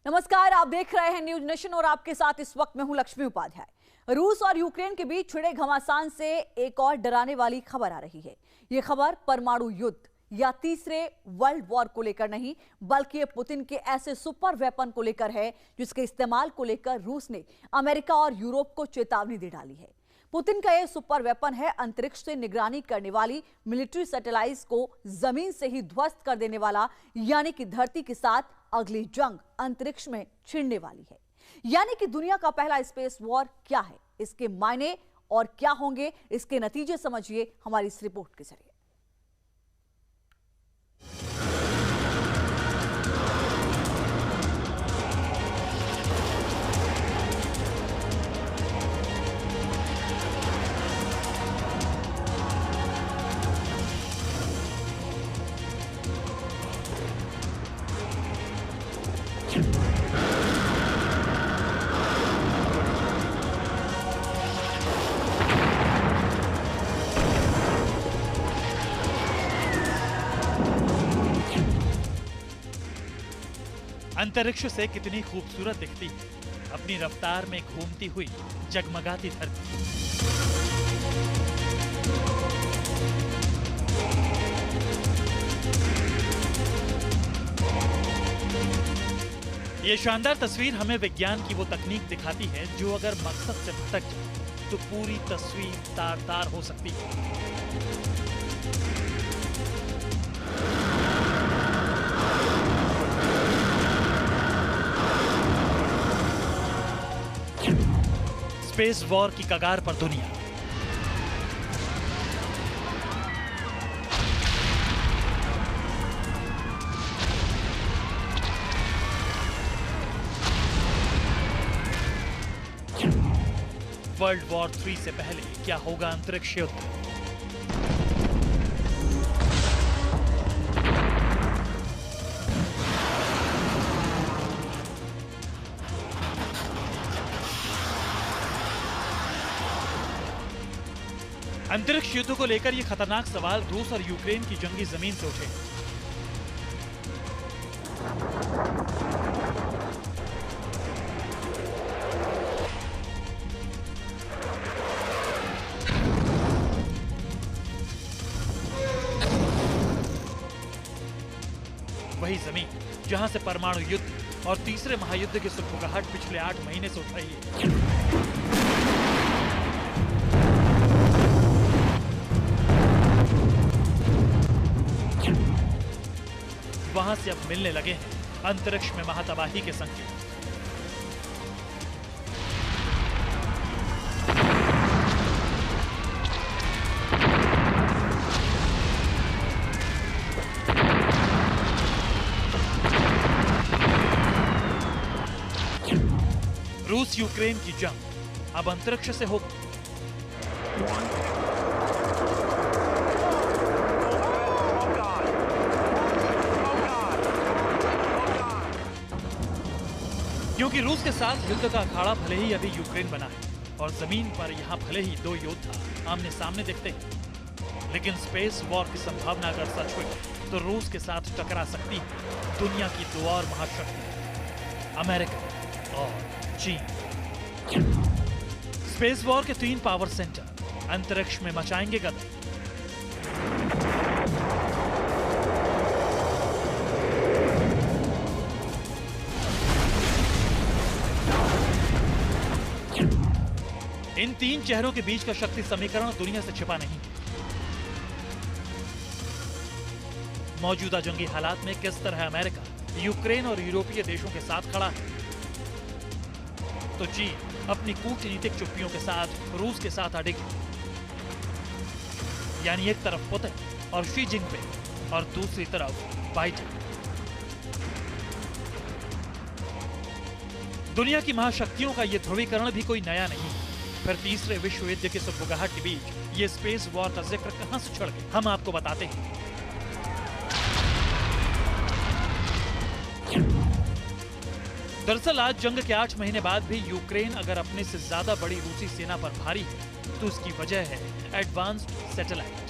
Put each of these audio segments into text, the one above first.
नमस्कार, आप देख रहे हैं न्यूज नेशन और आपके साथ इस वक्त मैं हूं लक्ष्मी उपाध्याय। रूस और यूक्रेन के बीच छिड़े घमासान से एक और डराने वाली खबर आ रही है। यह खबर परमाणु युद्ध या तीसरे वर्ल्ड वॉर को लेकर नहीं, बल्कि पुतिन के ऐसे सुपर वेपन को लेकर है जिसके इस्तेमाल को लेकर रूस ने अमेरिका और यूरोप को चेतावनी दे डाली है। पुतिन का यह सुपर वेपन है अंतरिक्ष से निगरानी करने वाली मिलिट्री सैटेलाइट्स को जमीन से ही ध्वस्त कर देने वाला, यानी कि धरती के साथ अगली जंग अंतरिक्ष में छिड़ने वाली है। यानी कि दुनिया का पहला स्पेस वॉर क्या है, इसके मायने और क्या होंगे, इसके नतीजे समझिए हमारी इस रिपोर्ट के जरिए। अंतरिक्ष से कितनी खूबसूरत दिखती है अपनी रफ्तार में घूमती हुई जगमगाती धरती। ये शानदार तस्वीर हमें विज्ञान की वो तकनीक दिखाती है जो अगर मकसद से भटक जाए तो पूरी तस्वीर तार-तार हो सकती है। स्पेस वॉर की कगार पर दुनिया। वर्ल्ड वॉर 3 से पहले क्या होगा अंतरिक्ष युद्ध? अंतरिक्ष युद्ध को लेकर ये खतरनाक सवाल रूस और यूक्रेन की जंगी जमीन से उठे। वही जमीन जहां से परमाणु युद्ध और तीसरे महायुद्ध की सुगबुगाहट पिछले 8 महीने से उठ रही है। वहां से अब मिलने लगे हैं अंतरिक्ष में महातबाही के संकेत। रूस यूक्रेन की जंग अब अंतरिक्ष से होगी। क्योंकि रूस के साथ युद्ध का अखाड़ा भले ही अभी यूक्रेन बना है और जमीन पर यहां भले ही दो योद्धा आमने सामने दिखते हैं, लेकिन स्पेस वॉर की संभावना अगर सच हुई तो रूस के साथ टकरा सकती है दुनिया की दो और महाशक्ति, अमेरिका और चीन। स्पेस वॉर के 3 पावर सेंटर अंतरिक्ष में मचाएंगे गदर। इन 3 चेहरों के बीच का शक्ति समीकरण दुनिया से छिपा नहीं है। मौजूदा जंगी हालात में किस तरह अमेरिका यूक्रेन और यूरोपीय देशों के साथ खड़ा है, तो चीन अपनी कूटनीतिक चुप्पियों के साथ रूस के साथ अड़िग। यानी एक तरफ पुतिन और शी जिनपिंग और दूसरी तरफ बाइडेन। दुनिया की महाशक्तियों का यह ध्रुवीकरण भी कोई नया नहीं है। फिर तीसरे विश्व युद्ध की सुगबुगाहट के बीच ये स्पेस वॉर का जिक्र कहां से चढ़ गया, हम आपको बताते हैं। दरअसल आज जंग के 8 महीने बाद भी यूक्रेन अगर अपने से ज्यादा बड़ी रूसी सेना पर भारी है तो उसकी वजह है एडवांस्ड सैटेलाइट।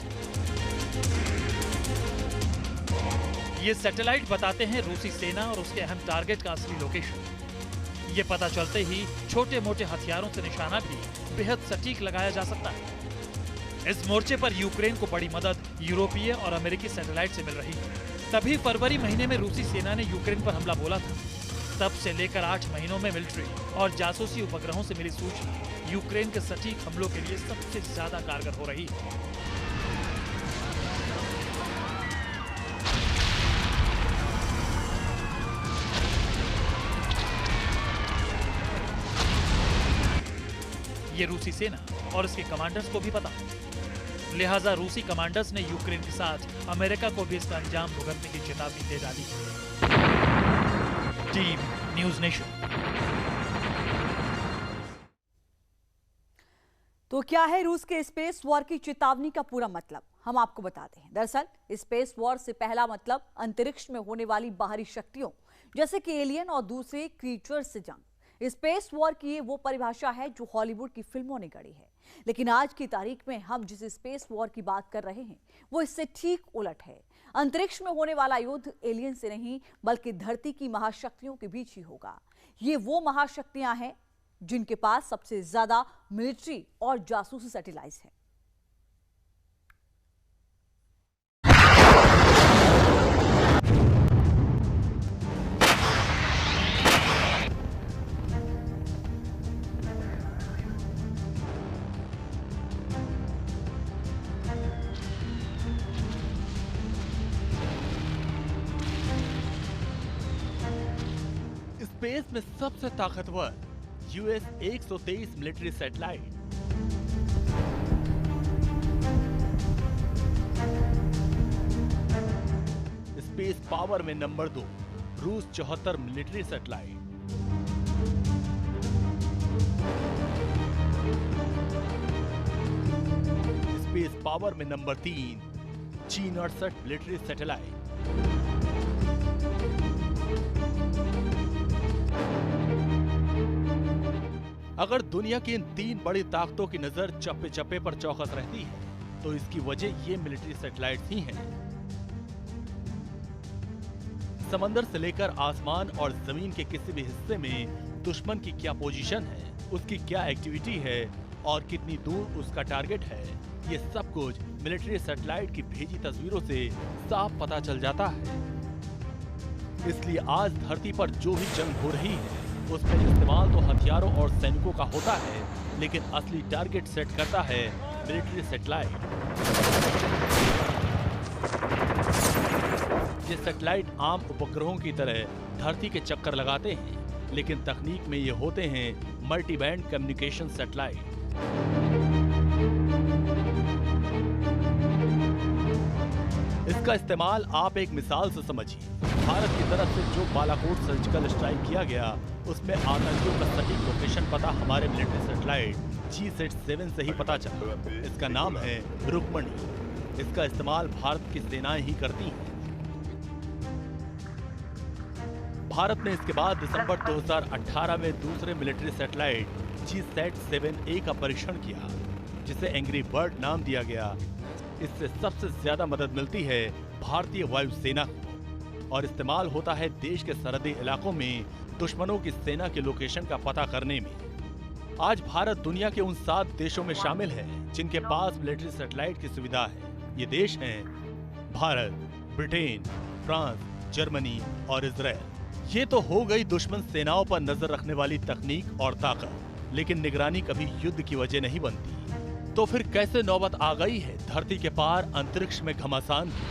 ये सैटेलाइट बताते हैं रूसी सेना और उसके अहम टारगेट का असली लोकेशन। ये पता चलते ही छोटे मोटे हथियारों से निशाना भी बेहद सटीक लगाया जा सकता है। इस मोर्चे पर यूक्रेन को बड़ी मदद यूरोपीय और अमेरिकी सैटेलाइट से मिल रही है। तभी फरवरी महीने में रूसी सेना ने यूक्रेन पर हमला बोला था। तब से लेकर 8 महीनों में मिलिट्री और जासूसी उपग्रहों से मिली सूचना यूक्रेन के सटीक हमलों के लिए सबसे ज्यादा कारगर हो रही है। ये रूसी सेना और इसके कमांडर्स को भी पता है। लिहाजा रूसी कमांडर्स ने यूक्रेन के साथ अमेरिका को भी इसका अंजाम भुगतने की चेतावनी दे डाली। Team news nation. तो क्या है रूस के स्पेस वॉर की चेतावनी का पूरा मतलब? हम आपको बताते हैं। दरअसल स्पेस वॉर से पहला मतलब अंतरिक्ष में होने वाली बाहरी शक्तियों जैसे कि एलियन और दूसरे क्रीचर्स से जंग। स्पेस वॉर की वो परिभाषा है जो हॉलीवुड की फिल्मों ने गढ़ी है, लेकिन आज की तारीख में हम जिस स्पेस वॉर की बात कर रहे हैं वो इससे ठीक उलट है। अंतरिक्ष में होने वाला युद्ध एलियन से नहीं बल्कि धरती की महाशक्तियों के बीच ही होगा। ये वो महाशक्तियां हैं जिनके पास सबसे ज्यादा मिलिट्री और जासूसी सैटेलाइट्स हैं। स्पेस में सबसे ताकतवर US 123 military satellite, space power में नंबर 2 रूस 74 मिलिट्री सैटेलाइट, स्पेस पावर में नंबर 3 चीन 68 मिलिट्री सैटेलाइट। अगर दुनिया की इन 3 बड़ी ताकतों की नजर चप्पे चप्पे पर चौकस रहती है तो इसकी वजह ये मिलिट्री सैटेलाइट्स ही हैं। समंदर से लेकर आसमान और जमीन के किसी भी हिस्से में दुश्मन की क्या पोजीशन है, उसकी क्या एक्टिविटी है और कितनी दूर उसका टारगेट है, ये सब कुछ मिलिट्री सैटेलाइट की भेजी तस्वीरों से साफ पता चल जाता है। इसलिए आज धरती पर जो भी जंग हो रही है उसमें इस्तेमाल तो हथियारों और सैनिकों का होता है, लेकिन असली टारगेट सेट करता है मिलिट्री सैटेलाइट। ये सैटेलाइट आम उपग्रहों की तरह धरती के चक्कर लगाते हैं, लेकिन तकनीक में ये होते हैं मल्टी बैंड कम्युनिकेशन सैटेलाइट। इसका इस्तेमाल आप एक मिसाल से समझिए। भारत की तरफ से जो बालाकोट सर्जिकल स्ट्राइक किया गया उसमें आतंकियों का सटीक लोकेशन पता हमारे मिलिट्री सैटेलाइट G-7 से ही पता चला। इसका नाम है रुक्मणी। इसका इस्तेमाल भारत की सेनाएं ही करती हैं। भारत ने इसके बाद दिसंबर 2018 में दूसरे मिलिट्री सैटेलाइट G-7A का परीक्षण किया, जिसे एंग्री बर्ड नाम दिया गया। इससे सबसे ज्यादा मदद मिलती है भारतीय वायुसेना को और इस्तेमाल होता है देश के सरहदी इलाकों में दुश्मनों की सेना के लोकेशन का पता करने में। आज भारत दुनिया के उन 7 देशों में शामिल है जिनके पास मिलिट्री सैटेलाइट की सुविधा है। ये देश हैं भारत, ब्रिटेन, फ्रांस, जर्मनी और इजराइल। ये तो हो गई दुश्मन सेनाओं पर नजर रखने वाली तकनीक और ताकत, लेकिन निगरानी कभी युद्ध की वजह नहीं बनती। तो फिर कैसे नौबत आ गई है धरती के पार अंतरिक्ष में घमासान की?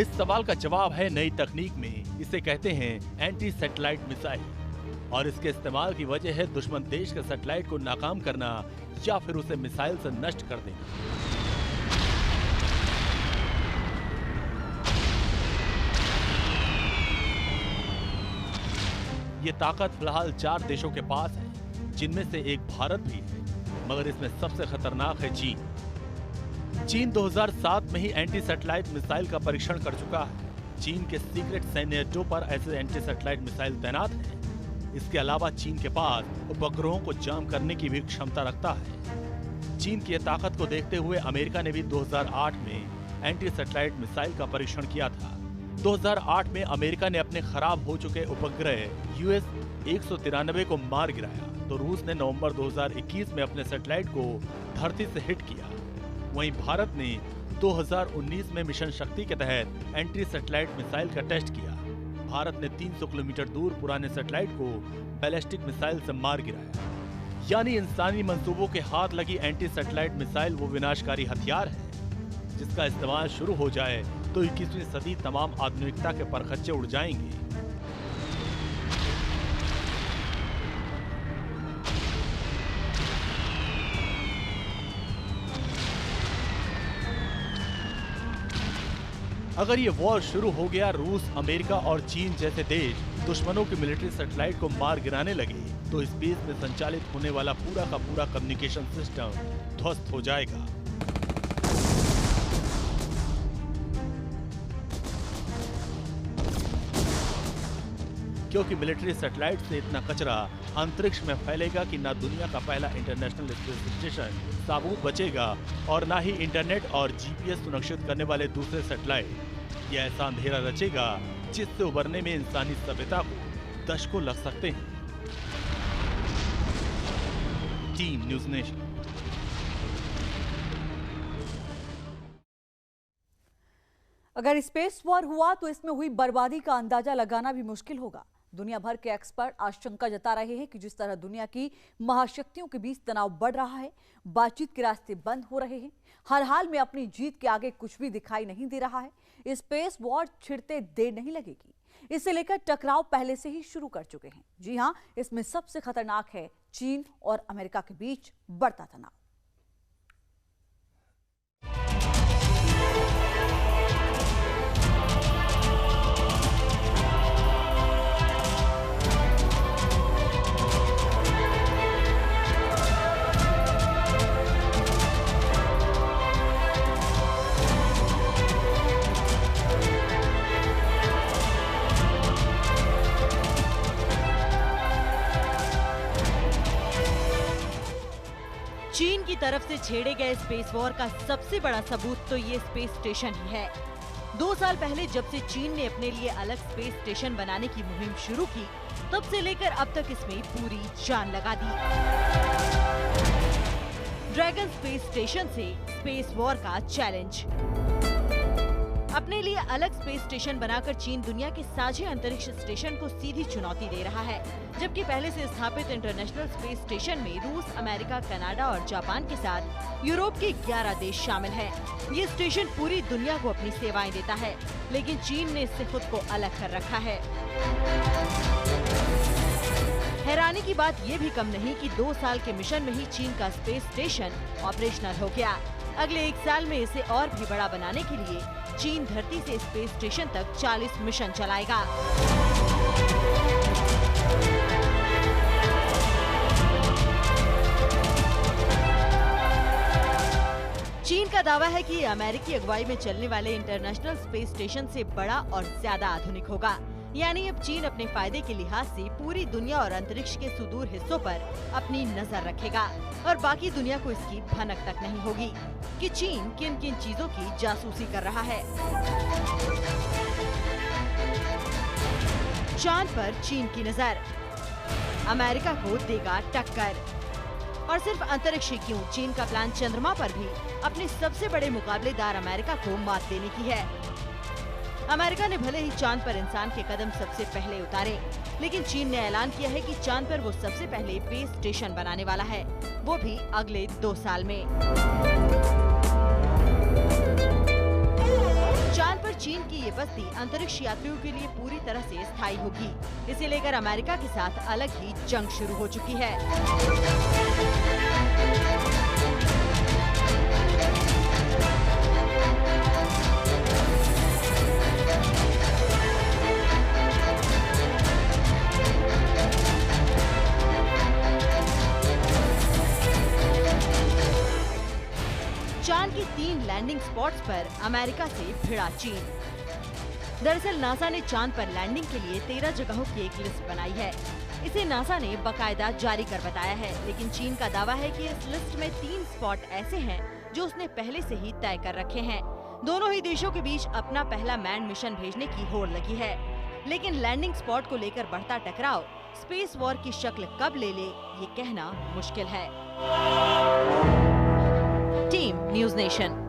इस सवाल का जवाब है नई तकनीक में। इसे कहते हैं एंटी सैटेलाइट मिसाइल, और इसके इस्तेमाल की वजह है दुश्मन देश के सैटेलाइट को नाकाम करना या फिर उसे मिसाइल से नष्ट कर देना। ये ताकत फिलहाल 4 देशों के पास है, जिनमें से एक भारत भी है, मगर इसमें सबसे खतरनाक है चीन। चीन 2007 में ही एंटी सैटेलाइट मिसाइल का परीक्षण कर चुका है, चीन के सीक्रेट सैन्य अड्डों पर ऐसे एंटी सैटेलाइट मिसाइल तैनात हैं। इसके अलावा चीन के पास उपग्रहों को जाम करने की भी क्षमता रखता है। चीन की ताकत को देखते हुए अमेरिका ने भी 2008 में एंटी सैटेलाइट मिसाइल का परीक्षण किया था। 2008 में अमेरिका ने अपने खराब हो चुके उपग्रह US-193 को मार गिराया, तो रूस ने नवंबर 2021 में अपने सैटेलाइट को धरती से हिट किया। वहीं भारत ने 2019 में मिशन शक्ति के तहत एंटी सैटेलाइट मिसाइल का टेस्ट किया। भारत ने 300 किलोमीटर दूर पुराने सैटेलाइट को बैलिस्टिक मिसाइल से मार गिराया। यानी इंसानी मंसूबों के हाथ लगी एंटी सैटेलाइट मिसाइल वो विनाशकारी हथियार है जिसका इस्तेमाल शुरू हो जाए तो 21वीं सदी तमाम आधुनिकता के परखच्चे उड़ जाएंगे। अगर ये वॉर शुरू हो गया, रूस, अमेरिका और चीन जैसे देश दुश्मनों के मिलिट्री सैटेलाइट को मार गिराने लगे, तो स्पेस में संचालित होने वाला पूरा का पूरा कम्युनिकेशन सिस्टम ध्वस्त हो जाएगा। क्योंकि मिलिट्री सैटेलाइट से इतना कचरा अंतरिक्ष में फैलेगा कि ना दुनिया का पहला इंटरनेशनल स्पेस स्टेशन साबूत बचेगा और ना ही इंटरनेट और GPS सुरक्षित करने वाले दूसरे सैटेलाइट। ये ऐसा अंधेरा रचेगा जिससे उबरने में इंसानी सभ्यता को दशकों लग सकते हैं। Team news nation. अगर स्पेस वॉर हुआ तो इसमें हुई बर्बादी का अंदाजा लगाना भी मुश्किल होगा। दुनिया भर के एक्सपर्ट आशंका जता रहे हैं कि जिस तरह दुनिया की महाशक्तियों के बीच तनाव बढ़ रहा है, बातचीत के रास्ते बंद हो रहे हैं, हर हाल में अपनी जीत के आगे कुछ भी दिखाई नहीं दे रहा है, स्पेस वॉर छिड़ते देर नहीं लगेगी। इसे लेकर टकराव पहले से ही शुरू कर चुके हैं। जी हां, इसमें सबसे खतरनाक है चीन और अमेरिका के बीच बढ़ता तनाव। चीन की तरफ से छेड़े गए स्पेस वॉर का सबसे बड़ा सबूत तो ये स्पेस स्टेशन ही है। 2 साल पहले जब से चीन ने अपने लिए अलग स्पेस स्टेशन बनाने की मुहिम शुरू की, तब से लेकर अब तक इसमें पूरी जान लगा दी। ड्रैगन स्पेस स्टेशन से स्पेस वॉर का चैलेंज। अपने लिए अलग स्पेस स्टेशन बनाकर चीन दुनिया के साझे अंतरिक्ष स्टेशन को सीधी चुनौती दे रहा है, जबकि पहले से स्थापित इंटरनेशनल स्पेस स्टेशन में रूस, अमेरिका, कनाडा और जापान के साथ यूरोप के 11 देश शामिल हैं। ये स्टेशन पूरी दुनिया को अपनी सेवाएं देता है, लेकिन चीन ने इससे खुद को अलग कर रखा है। हैरानी की बात ये भी कम नहीं कि 2 साल के मिशन में ही चीन का स्पेस स्टेशन ऑपरेशनल हो गया। अगले 1 साल में इसे और भी बड़ा बनाने के लिए चीन धरती से स्पेस स्टेशन तक 40 मिशन चलाएगा। चीन का दावा है कि ये अमेरिकी अगुवाई में चलने वाले इंटरनेशनल स्पेस स्टेशन से बड़ा और ज्यादा आधुनिक होगा। यानी अब चीन अपने फायदे के लिहाज से पूरी दुनिया और अंतरिक्ष के सुदूर हिस्सों पर अपनी नजर रखेगा और बाकी दुनिया को इसकी भनक तक नहीं होगी कि चीन किन किन चीजों की जासूसी कर रहा है। चांद पर चीन की नजर, अमेरिका को देगा टक्कर। और सिर्फ अंतरिक्ष ही क्यों, चीन का प्लान चंद्रमा पर भी अपने सबसे बड़े मुकाबलेदार अमेरिका को मात देने की है। अमेरिका ने भले ही चांद पर इंसान के कदम सबसे पहले उतारे, लेकिन चीन ने ऐलान किया है कि चांद पर वो सबसे पहले बेस स्टेशन बनाने वाला है, वो भी अगले 2 साल में। चांद पर चीन की ये बस्ती अंतरिक्ष यात्रियों के लिए पूरी तरह से स्थायी होगी। इसे लेकर अमेरिका के साथ अलग ही जंग शुरू हो चुकी है। चांद की 3 लैंडिंग स्पॉट्स पर अमेरिका से भिड़ा चीन। दरअसल नासा ने चांद पर लैंडिंग के लिए 13 जगहों की एक लिस्ट बनाई है। इसे नासा ने बकायदा जारी कर बताया है, लेकिन चीन का दावा है कि इस लिस्ट में 3 स्पॉट ऐसे हैं जो उसने पहले से ही तय कर रखे हैं। दोनों ही देशों के बीच अपना पहला मैन मिशन भेजने की होड़ लगी है, लेकिन लैंडिंग स्पॉट को लेकर बढ़ता टकराव स्पेस वॉर की शक्ल कब ले ले ये कहना मुश्किल है। Team news nation.